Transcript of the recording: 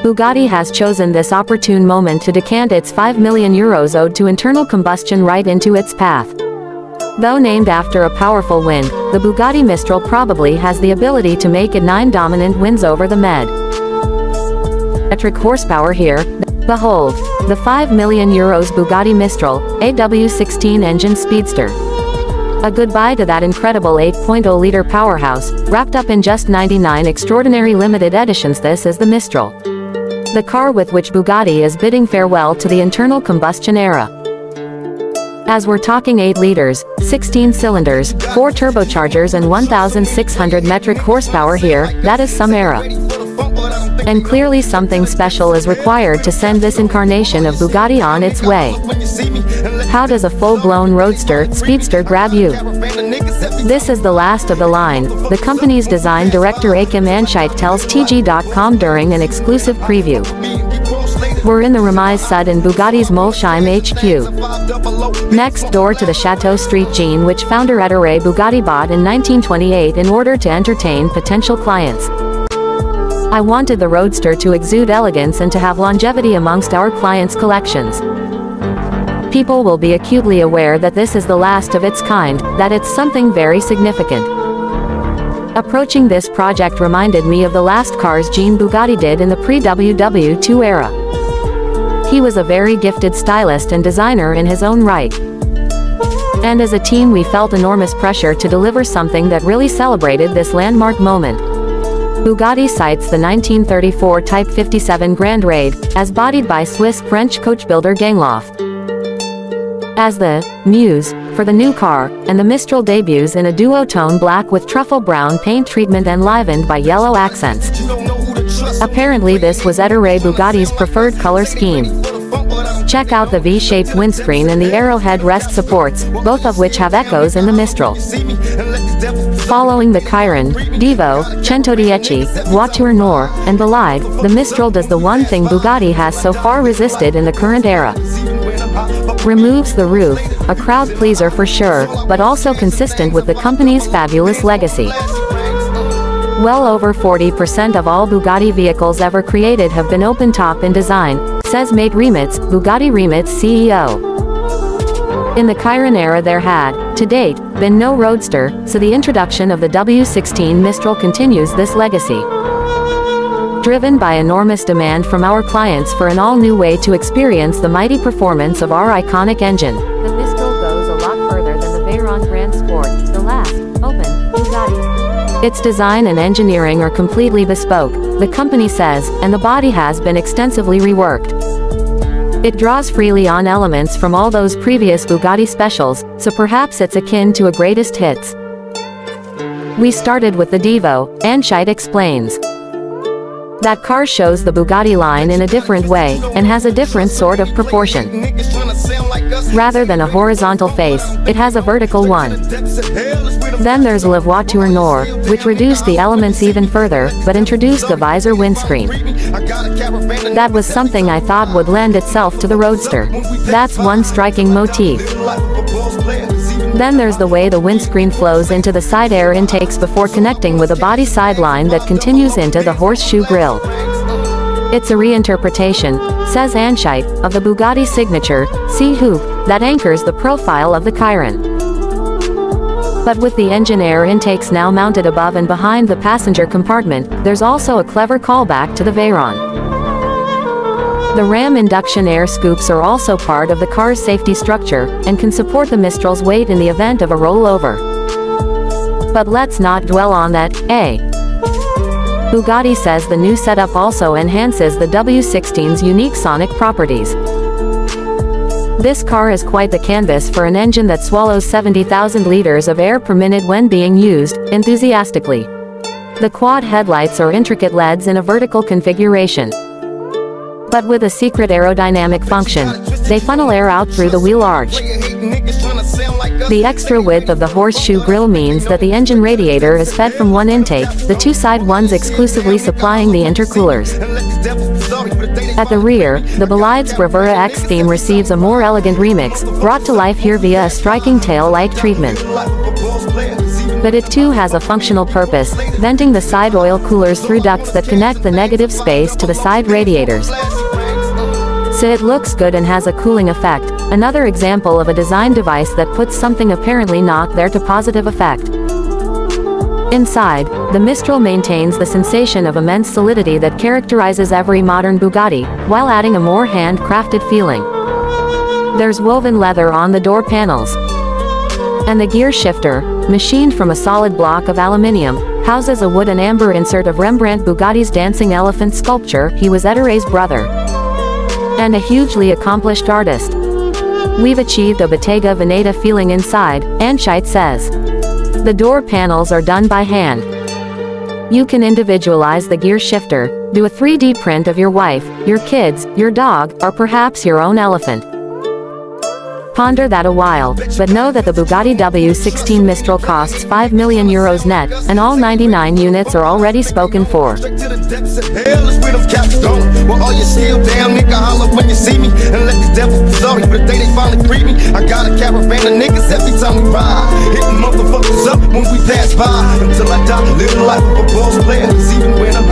Bugatti has chosen this opportune moment to decant its €5 million owed to internal combustion right into its path. Though named after a powerful wind, the Bugatti Mistral probably has the ability to make it 9 dominant winds over the med. Electric horsepower here. Behold, the €5 million Bugatti Mistral, a W16 engine speedster. A goodbye to that incredible 8.0-liter powerhouse, wrapped up in just 99 extraordinary limited editions. This is the Mistral, the car with which Bugatti is bidding farewell to the internal combustion era. As we're talking 8 liters, 16 cylinders, 4 turbochargers and 1,600 metric horsepower here, that is some era. And clearly something special is required to send this incarnation of Bugatti on its way. How does a full-blown roadster, speedster grab you? This is the last of the line, the company's design director Achim Anscheit tells TG.com during an exclusive preview. We're in the Remise Sud in Bugatti's Molsheim HQ. Next door to the Chateau Street Jean, which founder Ettore Bugatti bought in 1928 in order to entertain potential clients. I wanted the Roadster to exude elegance and to have longevity amongst our clients' collections. People will be acutely aware that this is the last of its kind, that it's something very significant. Approaching this project reminded me of the last cars Jean Bugatti did in the pre-WW2 era. He was a very gifted stylist and designer in his own right. And as a team we felt enormous pressure to deliver something that really celebrated this landmark moment. Bugatti cites the 1934 Type 57 Grand Raid, as bodied by Swiss-French coachbuilder Gangloff, as the muse for the new car, and the Mistral debuts in a duotone black with truffle brown paint treatment enlivened by yellow accents. Apparently this was Ettore Bugatti's preferred color scheme. Check out the V-shaped windscreen and the arrowhead rest supports, both of which have echoes in the Mistral. Following the Chiron, Devo, 110, Voiture Noire, and Bolide, the Mistral does the one thing Bugatti has so far resisted in the current era. Removes the roof, a crowd pleaser for sure, but also consistent with the company's fabulous legacy. Well over 40% of all Bugatti vehicles ever created have been open-top in design, says Mate Remitz, Bugatti Remitz CEO. In the Chiron era there had, to date, been no Roadster, so the introduction of the W16 Mistral continues this legacy. Driven by enormous demand from our clients for an all-new way to experience the mighty performance of our iconic engine, the Mistral goes a lot further than the Veyron Grand Sport, the last, open, Bugatti. Its design and engineering are completely bespoke, the company says, and the body has been extensively reworked. It draws freely on elements from all those previous Bugatti specials, so perhaps it's akin to a greatest hits. We started with the Devo, Anscheit explains. That car shows the Bugatti line in a different way, and has a different sort of proportion. Rather than a horizontal face, it has a vertical one. Then there's La Voiture Noire, which reduced the elements even further, but introduced the visor windscreen. That was something I thought would lend itself to the Roadster. That's one striking motif. Then there's the way the windscreen flows into the side air intakes before connecting with a body sideline that continues into the horseshoe grille. It's a reinterpretation, says Anscheit, of the Bugatti signature C-hoop that anchors the profile of the Chiron. But with the engine air intakes now mounted above and behind the passenger compartment, there's also a clever callback to the Veyron. The Ram induction air scoops are also part of the car's safety structure, and can support the Mistral's weight in the event of a rollover. But let's not dwell on that, Bugatti says the new setup also enhances the W16's unique sonic properties. This car is quite the canvas for an engine that swallows 70,000 liters of air per minute when being used, enthusiastically. The quad headlights are intricate LEDs in a vertical configuration, but with a secret aerodynamic function. They funnel air out through the wheel arch. The extra width of the horseshoe grille means that the engine radiator is fed from one intake, the two side ones exclusively supplying the intercoolers. At the rear, the Bolide's Bravura X theme receives a more elegant remix, brought to life here via a striking tail-like treatment. But it too has a functional purpose, venting the side oil coolers through ducts that connect the negative space to the side radiators. So it looks good and has a cooling effect, another example of a design device that puts something apparently not there to positive effect. Inside, the Mistral maintains the sensation of immense solidity that characterizes every modern Bugatti, while adding a more hand-crafted feeling. There's woven leather on the door panels. And the gear shifter, machined from a solid block of aluminium, houses a wood and amber insert of Rembrandt Bugatti's dancing elephant sculpture. He was Ettere's brother. And a hugely accomplished artist. We've achieved a Bottega Veneta feeling inside, Anscheit says. The door panels are done by hand. You can individualize the gear shifter, do a 3D print of your wife, your kids, your dog, or perhaps your own elephant. Ponder that a while, but know that the Bugatti W16 Mistral costs 5 million euros net, and all 99 units are already spoken for. Well, all you still damn nigga holler when you see me, and let these devils be sorry for the day they finally free me. I got a caravan of niggas every time we ride, hitting motherfuckers up when we pass by, until I die, live the life of a boss player, even when I'm